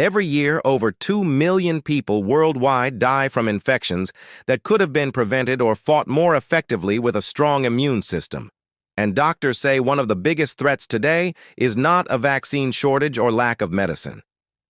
Every year, over 2 million people worldwide die from infections that could have been prevented or fought more effectively with a strong immune system. And doctors say one of the biggest threats today is not a vaccine shortage or lack of medicine.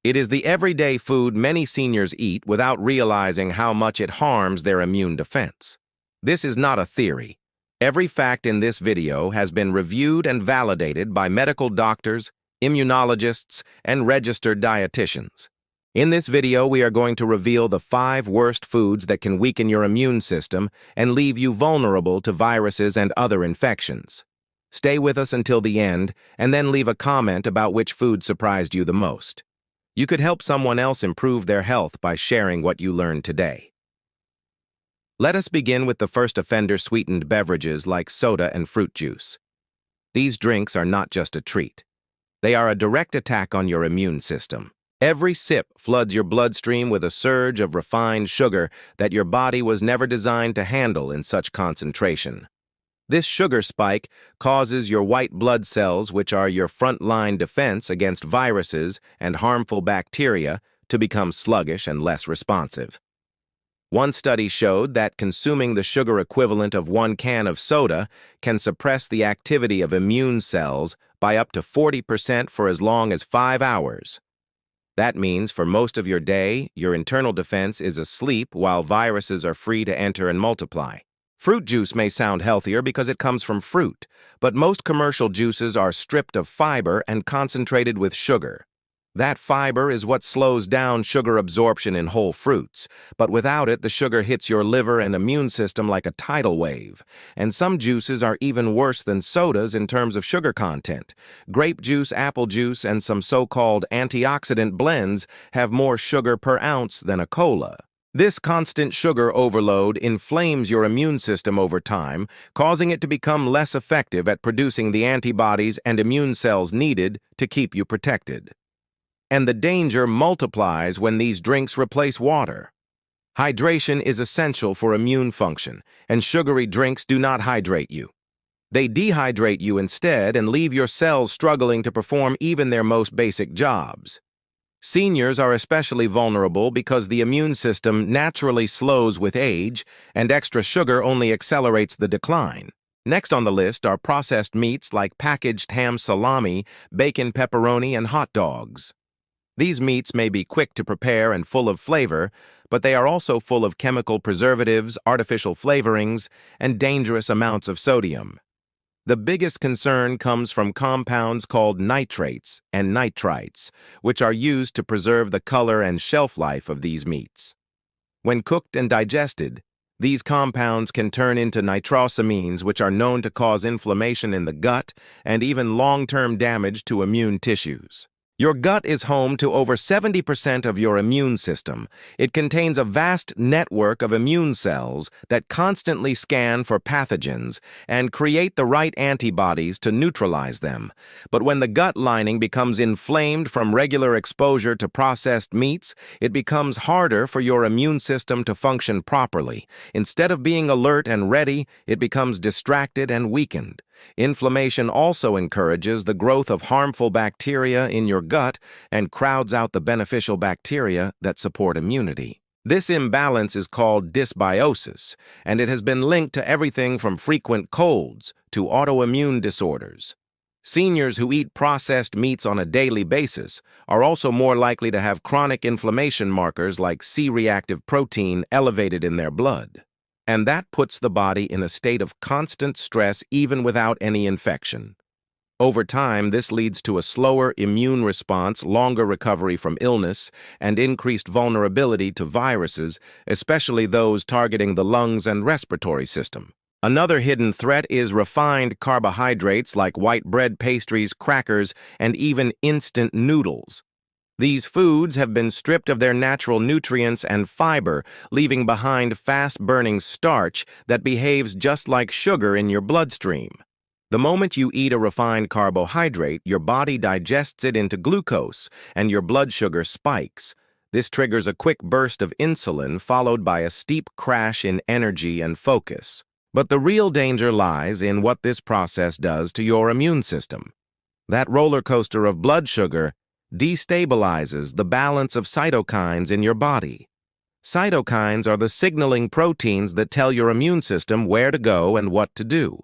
It is the everyday food many seniors eat without realizing how much it harms their immune defense. This is not a theory. Every fact in this video has been reviewed and validated by medical doctors, immunologists, and registered dietitians. In this video, we are going to reveal the 5 worst foods that can weaken your immune system and leave you vulnerable to viruses and other infections. Stay with us until the end, and then leave a comment about which food surprised you the most. You could help someone else improve their health by sharing what you learned today. Let us begin with the first offender sweetened beverages like soda and fruit juice. These drinks are not just a treat. They are a direct attack on your immune system. Every sip floods your bloodstream with a surge of refined sugar that your body was never designed to handle in such concentration. This sugar spike causes your white blood cells, which are your front-line defense against viruses and harmful bacteria, to become sluggish and less responsive. One study showed that consuming the sugar equivalent of 1 can of soda can suppress the activity of immune cells by up to 40% for as long as 5 hours. That means for most of your day, your internal defense is asleep while viruses are free to enter and multiply. Fruit juice may sound healthier because it comes from fruit, but most commercial juices are stripped of fiber and concentrated with sugar. That fiber is what slows down sugar absorption in whole fruits, but without it, the sugar hits your liver and immune system like a tidal wave. And some juices are even worse than sodas in terms of sugar content. Grape juice, apple juice, and some so-called antioxidant blends have more sugar per ounce than a cola. This constant sugar overload inflames your immune system over time, causing it to become less effective at producing the antibodies and immune cells needed to keep you protected. And the danger multiplies when these drinks replace water. Hydration is essential for immune function, and sugary drinks do not hydrate you. They dehydrate you instead and leave your cells struggling to perform even their most basic jobs. Seniors are especially vulnerable because the immune system naturally slows with age, and extra sugar only accelerates the decline. Next on the list are processed meats like packaged ham salami, bacon pepperoni, and hot dogs. These meats may be quick to prepare and full of flavor, but they are also full of chemical preservatives, artificial flavorings, and dangerous amounts of sodium. The biggest concern comes from compounds called nitrates and nitrites, which are used to preserve the color and shelf life of these meats. When cooked and digested, these compounds can turn into nitrosamines, which are known to cause inflammation in the gut and even long-term damage to immune tissues. Your gut is home to over 70% of your immune system. It contains a vast network of immune cells that constantly scan for pathogens and create the right antibodies to neutralize them. But when the gut lining becomes inflamed from regular exposure to processed meats, it becomes harder for your immune system to function properly. Instead of being alert and ready, it becomes distracted and weakened. Inflammation also encourages the growth of harmful bacteria in your gut and crowds out the beneficial bacteria that support immunity. This imbalance is called dysbiosis, and it has been linked to everything from frequent colds to autoimmune disorders. Seniors who eat processed meats on a daily basis are also more likely to have chronic inflammation markers like C-reactive protein elevated in their blood. And that puts the body in a state of constant stress even without any infection. Over time, this leads to a slower immune response, longer recovery from illness, and increased vulnerability to viruses, especially those targeting the lungs and respiratory system. Another hidden threat is refined carbohydrates like white bread pastries, crackers, and even instant noodles. These foods have been stripped of their natural nutrients and fiber, leaving behind fast-burning starch that behaves just like sugar in your bloodstream. The moment you eat a refined carbohydrate, your body digests it into glucose, and your blood sugar spikes. This triggers a quick burst of insulin, followed by a steep crash in energy and focus. But the real danger lies in what this process does to your immune system. That roller coaster of blood sugar destabilizes the balance of cytokines in your body. Cytokines are the signaling proteins that tell your immune system where to go and what to do.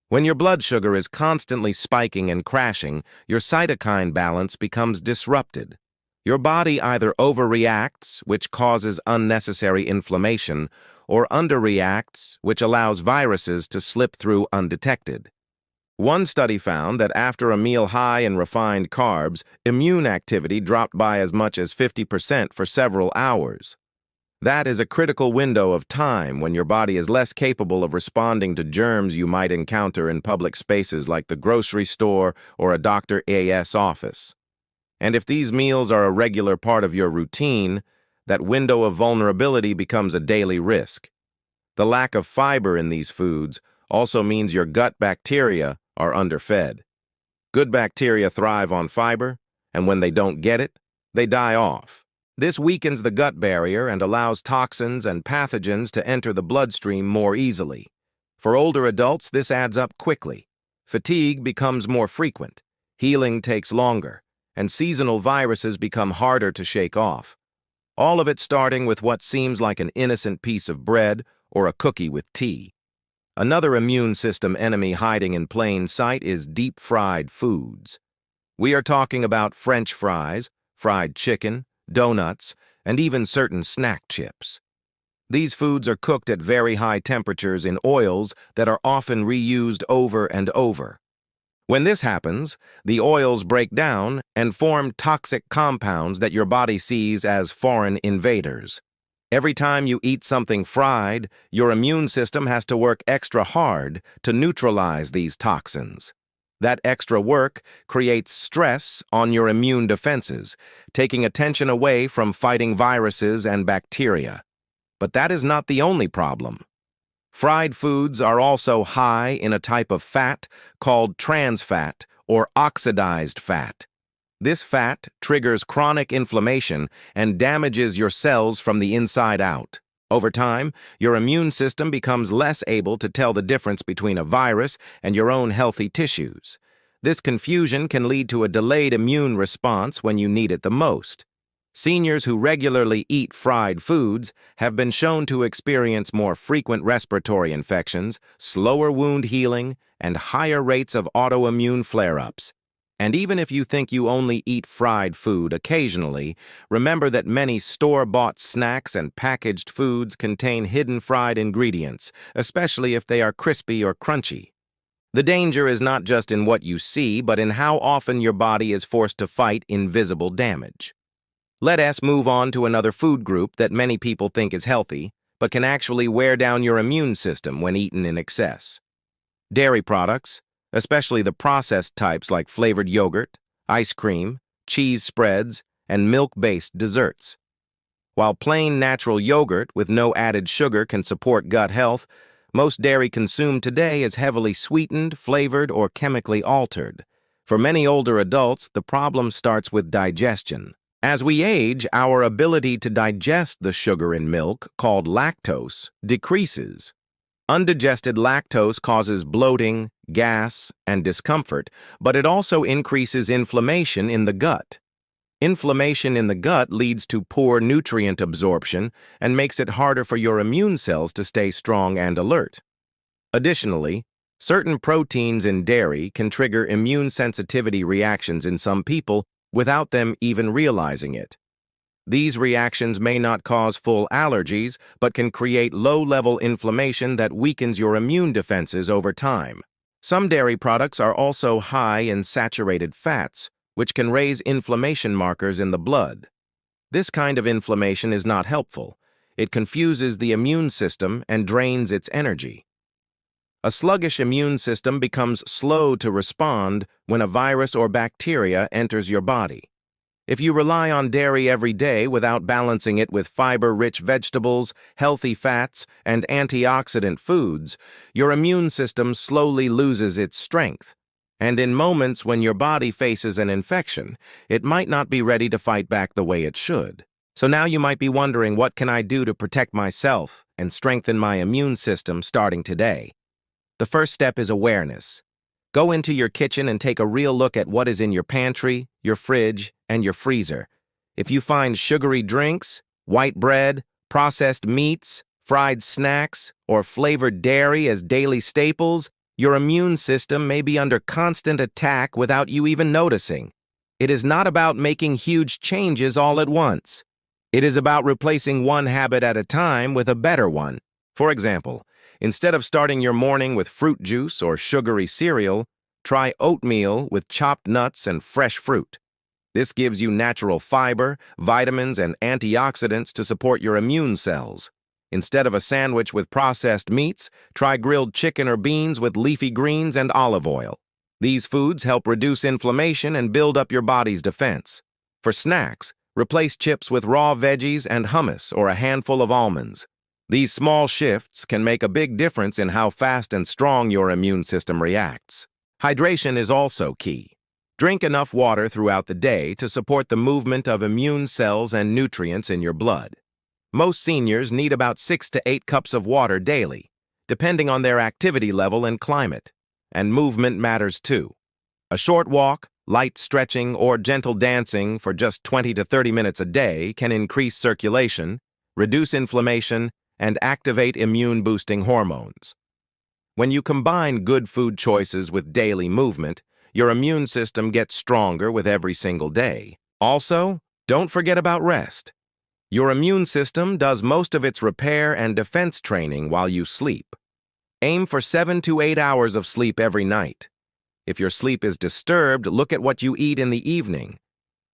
When your blood sugar is constantly spiking and crashing, your cytokine balance becomes disrupted. Your body either overreacts, which causes unnecessary inflammation, or underreacts, which allows viruses to slip through undetected. One study found that after a meal high in refined carbs, immune activity dropped by as much as 50% for several hours. That is a critical window of time when your body is less capable of responding to germs you might encounter in public spaces like the grocery store or a doctor's office. And if these meals are a regular part of your routine, that window of vulnerability becomes a daily risk. The lack of fiber in these foods also means your gut bacteria are underfed. Good bacteria thrive on fiber, and when they don't get it, they die off. This weakens the gut barrier and allows toxins and pathogens to enter the bloodstream more easily. For older adults, this adds up quickly. Fatigue becomes more frequent, healing takes longer, and seasonal viruses become harder to shake off. All of it starting with what seems like an innocent piece of bread or a cookie with tea. Another immune system enemy hiding in plain sight is deep-fried foods. We are talking about French fries, fried chicken, donuts, and even certain snack chips. These foods are cooked at very high temperatures in oils that are often reused over and over. When this happens, the oils break down and form toxic compounds that your body sees as foreign invaders. Every time you eat something fried, your immune system has to work extra hard to neutralize these toxins. That extra work creates stress on your immune defenses, taking attention away from fighting viruses and bacteria. But that is not the only problem. Fried foods are also high in a type of fat called trans fat or oxidized fat. This fat triggers chronic inflammation and damages your cells from the inside out. Over time, your immune system becomes less able to tell the difference between a virus and your own healthy tissues. This confusion can lead to a delayed immune response when you need it the most. Seniors who regularly eat fried foods have been shown to experience more frequent respiratory infections, slower wound healing, and higher rates of autoimmune flare-ups. And even if you think you only eat fried food occasionally, remember that many store-bought snacks and packaged foods contain hidden fried ingredients, especially if they are crispy or crunchy. The danger is not just in what you see, but in how often your body is forced to fight invisible damage. Let us move on to another food group that many people think is healthy, but can actually wear down your immune system when eaten in excess. Dairy products, especially the processed types like flavored yogurt, ice cream, cheese spreads, and milk-based desserts. While plain natural yogurt with no added sugar can support gut health, most dairy consumed today is heavily sweetened, flavored, or chemically altered. For many older adults, the problem starts with digestion. As we age, our ability to digest the sugar in milk, called lactose, decreases. Undigested lactose causes bloating, gas, and discomfort, but it also increases inflammation in the gut. Inflammation in the gut leads to poor nutrient absorption and makes it harder for your immune cells to stay strong and alert. Additionally, certain proteins in dairy can trigger immune sensitivity reactions in some people without them even realizing it. These reactions may not cause full allergies, but can create low-level inflammation that weakens your immune defenses over time. Some dairy products are also high in saturated fats, which can raise inflammation markers in the blood. This kind of inflammation is not helpful. It confuses the immune system and drains its energy. A sluggish immune system becomes slow to respond when a virus or bacteria enters your body. If you rely on dairy every day without balancing it with fiber-rich vegetables, healthy fats, and antioxidant foods, your immune system slowly loses its strength. And in moments when your body faces an infection, it might not be ready to fight back the way it should. So now you might be wondering, what can I do to protect myself and strengthen my immune system starting today? The first step is awareness. Go into your kitchen and take a real look at what is in your pantry, your fridge, and your freezer. If you find sugary drinks, white bread, processed meats, fried snacks, or flavored dairy as daily staples, your immune system may be under constant attack without you even noticing. It is not about making huge changes all at once. It is about replacing one habit at a time with a better one. For example, instead of starting your morning with fruit juice or sugary cereal, try oatmeal with chopped nuts and fresh fruit. This gives you natural fiber, vitamins, and antioxidants to support your immune cells. Instead of a sandwich with processed meats, try grilled chicken or beans with leafy greens and olive oil. These foods help reduce inflammation and build up your body's defense. For snacks, replace chips with raw veggies and hummus or a handful of almonds. These small shifts can make a big difference in how fast and strong your immune system reacts. Hydration is also key. Drink enough water throughout the day to support the movement of immune cells and nutrients in your blood. Most seniors need about 6 to 8 cups of water daily, depending on their activity level and climate. And movement matters too. A short walk, light stretching, or gentle dancing for just 20 to 30 minutes a day can increase circulation, reduce inflammation, and activate immune-boosting hormones. When you combine good food choices with daily movement, your immune system gets stronger with every single day. Also, don't forget about rest. Your immune system does most of its repair and defense training while you sleep. Aim for 7 to 8 hours of sleep every night. If your sleep is disturbed, look at what you eat in the evening.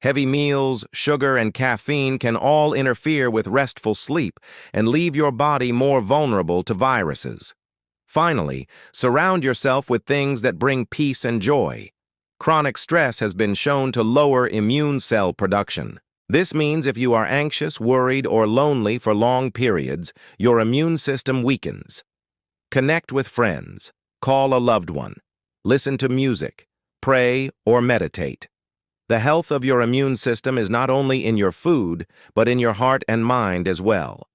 Heavy meals, sugar, and caffeine can all interfere with restful sleep and leave your body more vulnerable to viruses. Finally, surround yourself with things that bring peace and joy. Chronic stress has been shown to lower immune cell production. This means if you are anxious, worried, or lonely for long periods, your immune system weakens. Connect with friends. Call a loved one. Listen to music. Pray or meditate. The health of your immune system is not only in your food, but in your heart and mind as well.